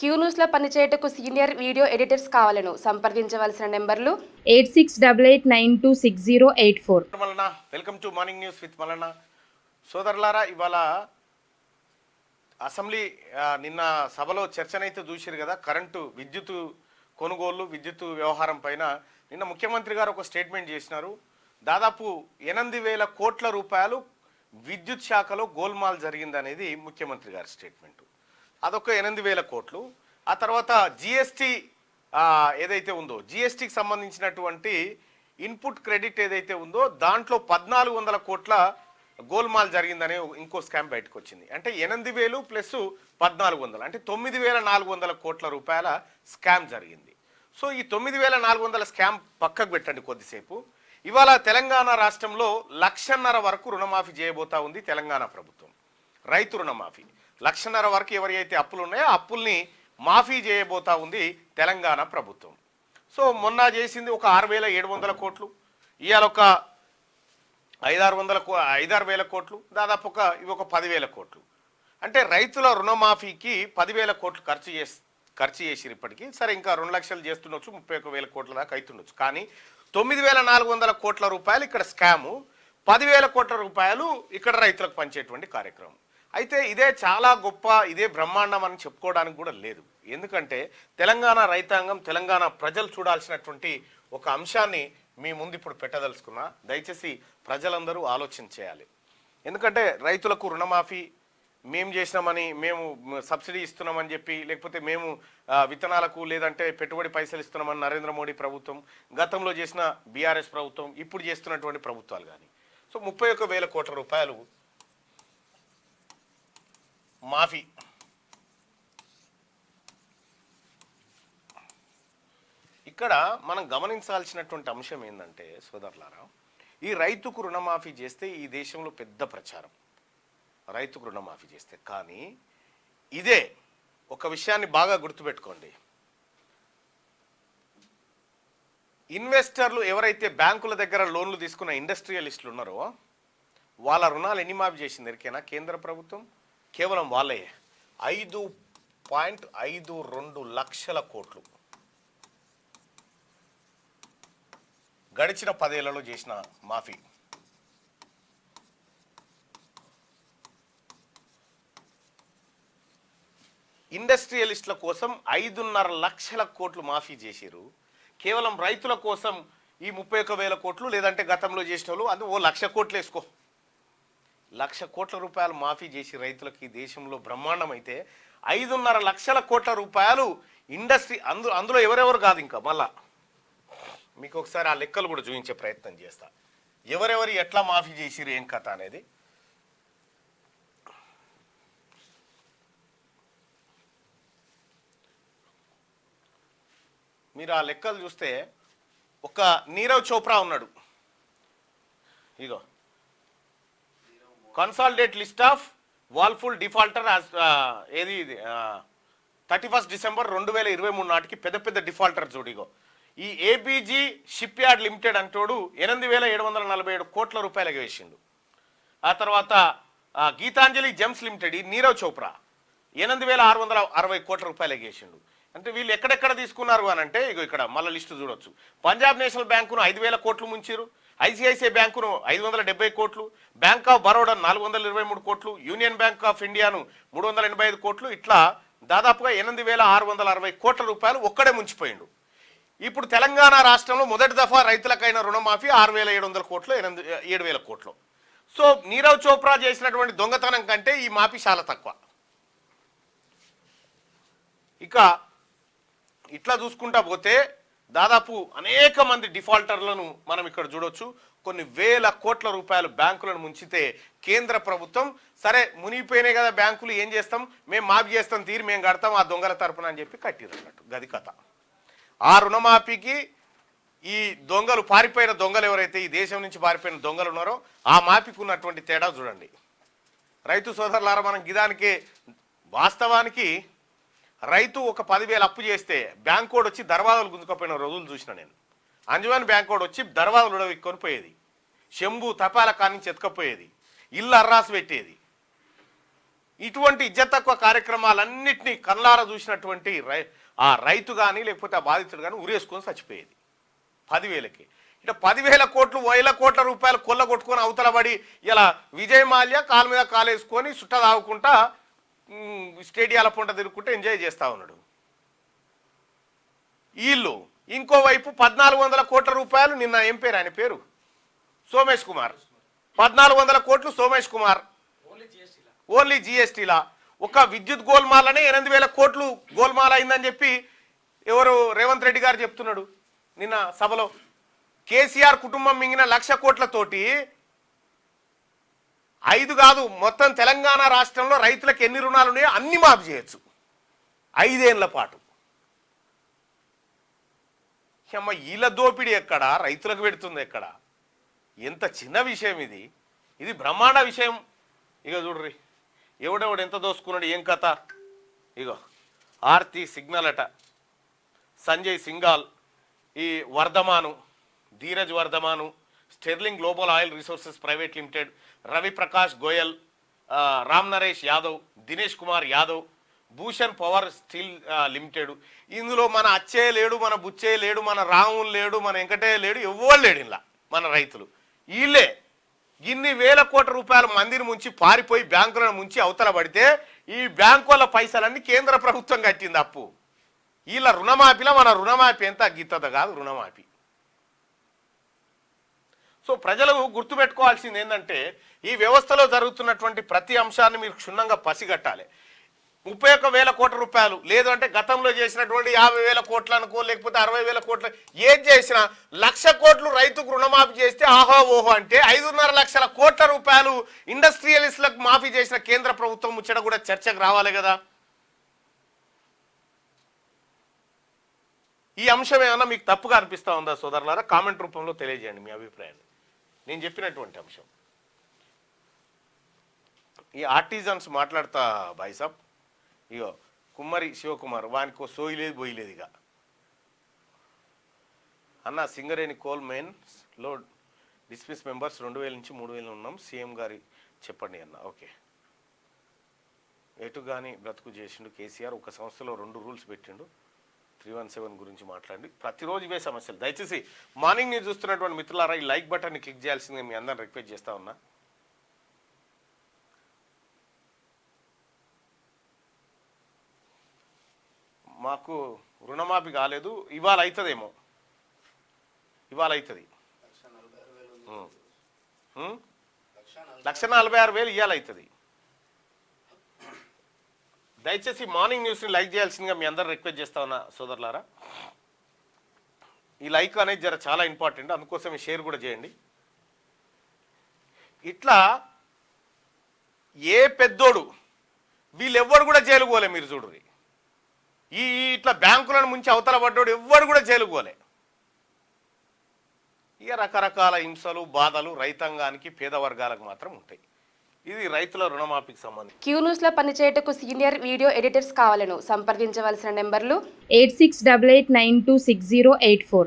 Queue న్యూస్లో పనిచేయటకు senior video editors కావాలను సంప్రదించవలసిన నెంబర్లు 8688926084. Mallanna welcome to morning news with Mallanna. సోదరులారా, ఇవాళ అసెంబ్లీ నిన్న సభలో చర్చనైతే చూసిరు కదా. కరెంటు విద్యుత్ కొనుగోళ్లు విద్యుత్ వ్యవహారం పైన నిన్న ముఖ్యమంత్రి గారు ఒక స్టేట్మెంట్ చేసినారు. దాదాపు 8,000 కోట్ల రూపాయలు విద్యుత్ శాఖలో గోల్మాల్ జరిగిందనేది ముఖ్యమంత్రి గారి స్టేట్మెంట్. అదొక 8,000 కోట్లు. ఆ తర్వాత జిఎస్టీ ఏదైతే ఉందో, జిఎస్టీకి సంబంధించినటువంటి ఇన్పుట్ క్రెడిట్ ఏదైతే ఉందో దాంట్లో 1,400 కోట్ల గోల్మాల్ జరిగిందనే ఇంకో స్కామ్ బయటకు వచ్చింది. అంటే 8,000 ప్లస్ 1,400 అంటే 9,400 కోట్ల రూపాయల స్కామ్ జరిగింది. సో ఈ 9,400 స్కామ్ పక్కకు పెట్టండి కొద్దిసేపు. ఇవాళ తెలంగాణ రాష్ట్రంలో 1,50,000 వరకు రుణమాఫీ చేయబోతా ఉంది తెలంగాణ ప్రభుత్వం. రైతు రుణమాఫీ 1,50,000 వరకు ఎవరైతే అప్పులు ఉన్నాయో అప్పుల్ని మాఫీ చేయబోతా ఉంది తెలంగాణ ప్రభుత్వం. సో మొన్న చేసింది ఒక 6,700 కోట్లు, ఇవాళ ఒక 5,600 కోట్లు, దాదాపు ఇవి ఒక 10,000 కోట్లు. అంటే రైతుల రుణమాఫీకి 10,000 కోట్లు ఖర్చు చేసిరు ఇప్పటికీ. సరే, ఇంకా 2 లక్షలు చేస్తుండొచ్చు, 31,000 కోట్ల దాకా అవుతుండొచ్చు. కానీ 9,400 కోట్ల రూపాయలు ఇక్కడ స్కాము, 10,000 కోట్ల రూపాయలు ఇక్కడ రైతులకు పంచేటువంటి కార్యక్రమం. అయితే ఇదే చాలా గొప్ప, ఇదే బ్రహ్మాండం అని చెప్పుకోవడానికి కూడా లేదు. ఎందుకంటే తెలంగాణ రైతాంగం, తెలంగాణ ప్రజలు చూడాల్సినటువంటి ఒక అంశాన్ని మీ ముందు ఇప్పుడు పెట్టదలుచుకున్నా. దయచేసి ప్రజలందరూ ఆలోచన చేయాలి. ఎందుకంటే రైతులకు రుణమాఫీ మేము చేసినామని, మేము సబ్సిడీ ఇస్తున్నామని చెప్పి, లేకపోతే మేము విత్తనాలకు లేదంటే పెట్టుబడి పైసలు ఇస్తున్నామని నరేంద్ర మోడీ ప్రభుత్వం, గతంలో చేసిన బీఆర్ఎస్ ప్రభుత్వం, ఇప్పుడు చేస్తున్నటువంటి ప్రభుత్వాలు కానీ, సో 31,000 కోట్ల రూపాయలు మాఫీ. ఇక్కడ మనం గమనించాల్సినటువంటి అంశం ఏంటంటే సోదరులారా, ఈ రైతుకు రుణమాఫీ చేస్తే ఈ దేశంలో పెద్ద ప్రచారం, రైతుకు రుణమాఫీ చేస్తే. కానీ ఇదే ఒక విషయాన్ని బాగా గుర్తుపెట్టుకోండి. ఇన్వెస్టర్లు ఎవరైతే బ్యాంకుల దగ్గర లోన్లు తీసుకున్న ఇండస్ట్రియలిస్టులు ఉన్నారో వాళ్ళ రుణాలు ఎన్ని మాఫీ చేసింది ఎరికేనా కేంద్ర ప్రభుత్వం? కేవలం వాళ్ళే 5.52 లక్షల కోట్లు గడిచిన 10 ఏళ్లలో చేసిన మాఫీ. ఇండస్ట్రియలిస్టుల కోసం 5.5 లక్షల కోట్లు మాఫీ చేసిరు. కేవలం రైతుల కోసం ఈ 31,000 కోట్లు, లేదంటే గతంలో చేసిన వాళ్ళు అది 1,00,000 కోట్లు వేసుకో, 1,00,000 కోట్ల రూపాయలు మాఫీ చేసి రైతులకి దేశంలో బ్రహ్మాండం. అయితే 5.5 లక్షల కోట్ల రూపాయలు ఇండస్ట్రీ, అందులో ఎవరెవరు కాదు. ఇంకా మళ్ళా మీకు ఒకసారి ఆ లెక్కలు కూడా చూపించే ప్రయత్నం చేస్తా, ఎవరెవరు ఎట్లా మాఫీ చేసిరు ఏం కథ అనేది. మీరు ఆ లెక్కలు చూస్తే ఒక నీరవ్ చోప్రా ఉన్నాడు. ఇగో కన్సాలిడేట్ లిస్ట్ ఆఫ్ వాల్ఫుల్ డిఫాల్టర్ ఏది 31 డిసెంబర్ 2023 నాటికి పెద్ద పెద్ద డిఫాల్టర్ చూడిగో. ఈ ఏబీజీ షిప్ యార్డ్ లిమిటెడ్ అంటోడు 8,747 కోట్ల రూపాయలు వేసిండు. ఆ తర్వాత గీతాంజలి జెమ్స్ లిమిటెడ్, ఈ నీరవ్ చోప్రా 8,660 కోట్ల రూపాయలు వేసిండు. అంటే వీళ్ళు ఎక్కడెక్కడ తీసుకున్నారు అని అంటే ఇగో ఇక్కడ మళ్ళీ లిస్టు చూడొచ్చు. పంజాబ్ నేషనల్ బ్యాంకును 5,000 కోట్లు ముంచారు, ఐసిఐసిఐ బ్యాంకును 570 కోట్లు, బ్యాంక్ ఆఫ్ బరోడా 423 కోట్లు, యూనియన్ బ్యాంక్ ఆఫ్ ఇండియాను 385 కోట్లు, ఇట్లా దాదాపుగా 8,660 కోట్ల రూపాయలు ఒక్కడే ముంచిపోయిండు. ఇప్పుడు తెలంగాణ రాష్ట్రంలో మొదటి దఫా రైతులకైన రుణమాఫీ 6,700 కోట్లు, 7,000 కోట్లు. సో నీరవ్ చోప్రా చేసినటువంటి దొంగతనం కంటే ఈ మాఫీ చాలా తక్కువ. ఇక ఇట్లా చూసుకుంటా పోతే దాదాపు అనేక మంది డిఫాల్టర్లను మనం ఇక్కడ చూడొచ్చు. కొన్ని వేల కోట్ల రూపాయలు బ్యాంకులను ముంచితే కేంద్ర ప్రభుత్వం సరే మునిగిపోయినాయి కదా బ్యాంకులు, ఏం చేస్తాం, మేము మాఫీ చేస్తాం, తీరి మేము కడతాం ఆ దొంగల తరపున అని చెప్పి కట్టిరన్నట్టు గది కథ. ఆ రుణమాఫీకి ఈ దొంగలు, పారిపోయిన దొంగలు ఎవరైతే ఈ దేశం నుంచి పారిపోయిన దొంగలు ఉన్నారో ఆ మాఫీకి ఉన్నటువంటి తేడా చూడండి. రైతు సోదరులారా, మనం గిదానికి వాస్తవానికి రైతు ఒక 10,000 అప్పు చేస్తే బ్యాంక్ కోడ్ వచ్చి దర్వాజాలు గుంజుకపోయిన రోజులు చూసిన నేను. అంజుమాన్ బ్యాంక్ కోడ్ వచ్చి దర్వాజాలు ఉడవిక్కొని పోయేది, శంభు తపాల కానించి ఎత్తుకపోయేది, ఇల్లు అర్రాసు పెట్టేది. ఇటువంటి ఇజ్జత్ తక్కువ కార్యక్రమాలన్నింటినీ కళ్ళారా చూసినటువంటి ఆ రైతు కానీ లేకపోతే ఆ బాధితుడు కానీ ఉరేసుకొని చచ్చిపోయేది 10,000కి. ఇట్లా 10,000 కోట్లు 1,000 కోట్ల రూపాయలు కొల్లగొట్టుకొని అవతలబడి ఇలా విజయ్ మాల్యా కాలు మీద కాలేసుకొని సుట్ట తాగుకుంటా స్టేడియాల పొంట తిరుగుకుంటూ ఎంజాయ్ చేస్తూ ఉన్నాడు. వీళ్ళు ఇంకోవైపు 1,400 కోట్ల రూపాయలు నిన్న ఏం పేరు ఆయన పేరు సోమేష్ కుమార్ 1,400 కోట్లు సోమేష్ కుమార్ ఓన్లీ జిఎస్టీలా ఒక విద్యుత్ గోల్మాలనే 8,000 కోట్లు గోల్మాల అయిందని చెప్పి ఎవరు రేవంత్ రెడ్డి గారు చెప్తున్నాడు నిన్న సభలో. కేసీఆర్ కుటుంబం మింగిన 1,00,000 కోట్లతోటి 5 కాదు మొత్తం తెలంగాణ రాష్ట్రంలో రైతులకు ఎన్ని రుణాలు ఉన్నాయో అన్ని మాఫీ చేయొచ్చు 5 ఏళ్ల పాటు. అమ్మ వీళ్ళ దోపిడీ ఎక్కడ, రైతులకు పెడుతుంది ఎక్కడ? ఎంత చిన్న విషయం ఇది, ఇది బ్రహ్మాండ విషయం. ఇక చూడ్రి ఎవడెవడు ఎంత దోసుకున్నాడు ఏం కథ. ఇగో ఆర్తి సిగ్నల్ అట, సంజయ్ సింగాల్, ఈ Vardhaman Dheeraj Vardhaman, sterling global oil resources private limited, Ravi Prakash Goyal, Ram Naresh Yadav, Dinesh Kumar Yadav, Bhushan power steel limited. ఇందులో మన అచ్చయ్య లేడు, మన బుచ్చయ్య లేడు, మన రాములు లేడు, మన వెంకటయ్య లేడు, ఎవ్వరు లేడు ఇలా మన రైతులు. వీళ్ళే ఇన్ని 1,000 కోట్ల రూపాయల మందిని ముంచి పారిపోయి బ్యాంకులను ముంచి అవతల పడితే ఈ బ్యాంకుల పైసలన్నీ కేంద్ర ప్రభుత్వం కట్టింది అప్పు. వీళ్ళ రుణమాఫీలో మన రుణమాఫీ ఎంత గీతద కాదు రుణమాఫీ. సో ప్రజలు గుర్తుపెట్టుకోవాల్సింది ఏంటంటే ఈ వ్యవస్థలో జరుగుతున్నటువంటి ప్రతి అంశాన్ని మీరు క్షుణ్ణంగా పసిగట్టాలి. 31,000 కోట్ల రూపాయలు లేదు అంటే గతంలో చేసినటువంటి 50,000 కోట్లు అనుకో లేకపోతే 60,000 కోట్లు ఏది చేసినా 1,00,000 కోట్లు రైతుకు రుణమాఫీ చేస్తే ఆహో ఓహో అంటే 5.5 లక్షల కోట్ల రూపాయలు ఇండస్ట్రియలిస్టులకు మాఫీ చేసిన కేంద్ర ప్రభుత్వం ముచ్చట కూడా చర్చకు రావాలి కదా. ఈ అంశం ఏమన్నా మీకు తప్పుగా అనిపిస్తూ ఉందా సోదరులారా? కామెంట్ రూపంలో తెలియజేయండి మీ అభిప్రాయాన్ని. నేను చెప్పినటువంటి అంశం ఈ ఆర్టిజన్స్ మాట్లాడతా బాయ్సాబ్. ఇగో కుమ్మరి శివకుమార్ వానికో సోయిలేదు పోయలేదు. ఇక అన్న సింగరేణి కోల్ మెయిన్స్లో డిస్మిస్ మెంబర్స్ 2,000 నుంచి 3,000 ఉన్నాం, సీఎం గారి చెప్పండి అన్న. ఓకే, ఎటు కానీ బ్రతుకు చేసిండు కేసీఆర్, ఒక సంస్థలో 2 రూల్స్ పెట్టిండు, 317 గురించి మాట్లాడి ప్రతిరోజు ఇవే సమస్యలు. దయచేసి మార్నింగ్ న్యూస్ చూస్తున్నటువంటి మిత్రులారా ఈ లైక్ బటన్ని క్లిక్ చేయాల్సిందిగా మీ అందరిని రిక్వెస్ట్ చేస్తా ఉన్నా. మాకు రుణమాఫీ కాలేదు, ఇవాళ అవుతుందేమో, ఇవాళ అవుతుంది 1,46,000 ఇవాళ అవుతుంది. దయచేసి మార్నింగ్ న్యూస్ని లైక్ చేయాల్సిందిగా మీ అందరు రిక్వెస్ట్ చేస్తా ఉన్నా సోదరులారా. ఈ లైక్ అనేది జర చాలా ఇంపార్టెంట్, అందుకోసం షేర్ కూడా చేయండి. ఇట్లా ఏ పెద్దోడు వీళ్ళెవ్వరు కూడా జైలుకు పోలే. మీరు చూడుర్రి ఈ ఇట్లా బ్యాంకులను ముంచి అవతల పడ్డోడు ఎవ్వరు కూడా జైలుకు పోలే. ఇక రకరకాల హింసలు బాధలు రైతాంగానికి పేద వర్గాలకు మాత్రం ఉంటాయి. ఇది రైతుల రుణమాఫీకి సంబంధించి. క్యూ న్యూస్ లో పనిచేయటకు సీనియర్ వీడియో ఎడిటర్స్ కావాలను సంప్రదించవలసిన నెంబర్లు 8688926084.